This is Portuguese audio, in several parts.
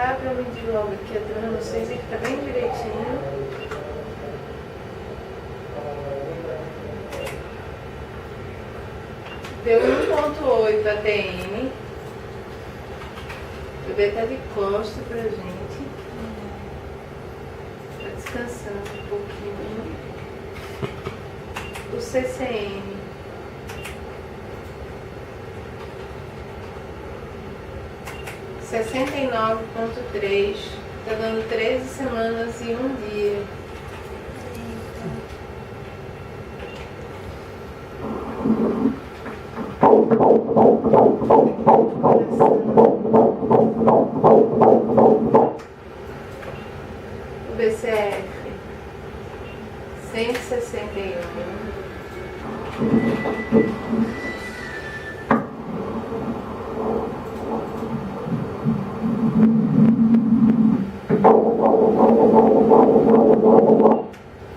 cá pra medir logo aqui a dor, não sei se fica bem direitinho. Deu 1,8 ATM. O bebê tá de costa pra gente. Tá descansando um pouquinho. O CCN. 69,3, tá dando 13 semanas e 1 dia. O BCF 161.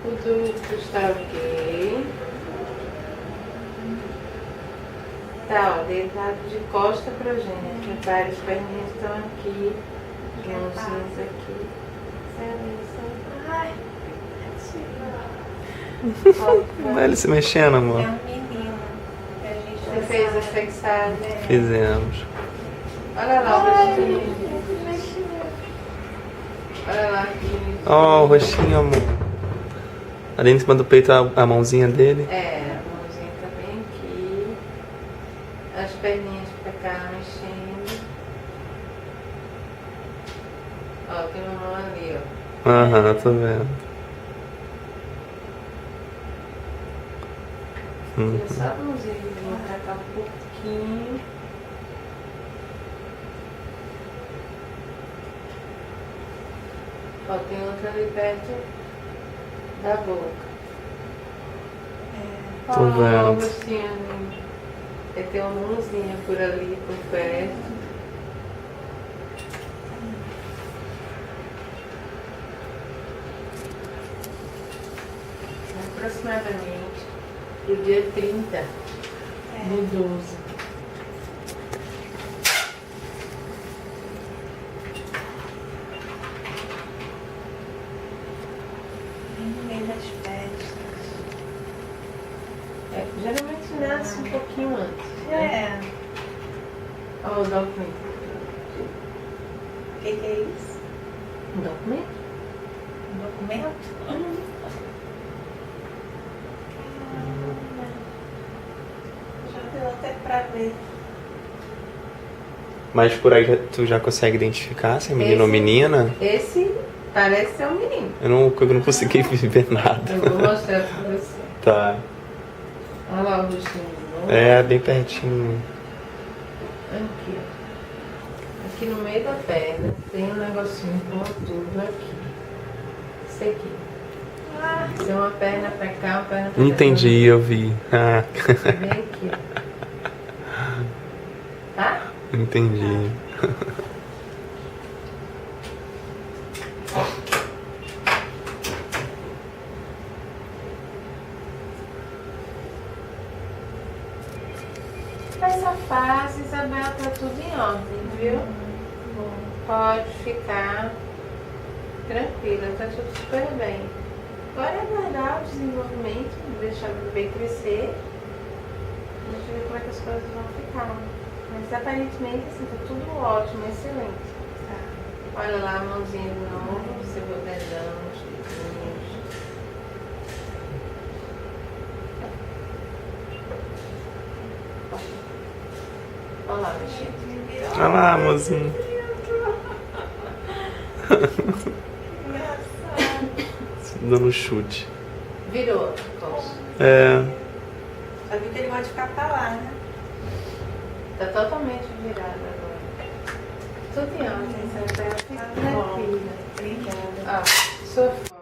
O duto está ok. Tá, ó, deitado de costa pra gente. Repare, as perninhas estão aqui, as mãozinhas aqui. Ai, Olha ele se mexendo, É amor. um menino que a gente você fez a fixada. Fizemos. Olha lá o rostinho. Olha lá aqui. Ó, o roxinho, amor. Ali em cima do peito a mãozinha dele. É, a mãozinha tá bem aqui. As perninhas pra cá mexendo. Ó, tem uma mão ali, ó. Aham, tô vendo. Tira só a mãozinha pra cá um pouquinho. Ó, tem outra ali perto da boca. Tô vendo. Ó, o rostinho ali. Tem uma mãozinha por ali, por perto. Aproximadamente do dia 30 do 12. no meio das festas. É, geralmente nasce um pouquinho antes. Né? É. Ó, o documento. O que é isso? Um documento? Um documento? Já deu até pra ver. Mas por aí tu já consegue identificar se é menino ou Esse- menina? Esse parece ser um menino. Eu não consegui ver nada. Eu vou mostrar pra você. Tá. Olha lá o rostinho de novo. É, bem pertinho. Aqui, ó. Aqui no meio da perna tem um negocinho com tudo aqui. Isso aqui. Isso é uma perna pra cá, uma perna pra cá. Entendi, eu vi. Ah, Vem aqui. Tá? entendi. Essa fase, Isabel, tá tudo em ordem, viu? Pode ficar tranquila, tá tudo super bem. Agora é aguardar o desenvolvimento, deixar o bebê crescer. Deixa eu ver como é que as coisas vão ficar. Mas aparentemente, assim, tá tudo ótimo, excelente. Tá. Olha lá a mãozinha de novo, você vai dedão, os dedinhos. Olha lá, mexendo. Olha lá, amorzinho. Dando chute. Virou a costa. É. Já vi que ele gosta de ficar pra lá, né? Tá totalmente virado agora. Tudo em ordem, você vai ficar tranquila. Obrigada. Ó, sua foto.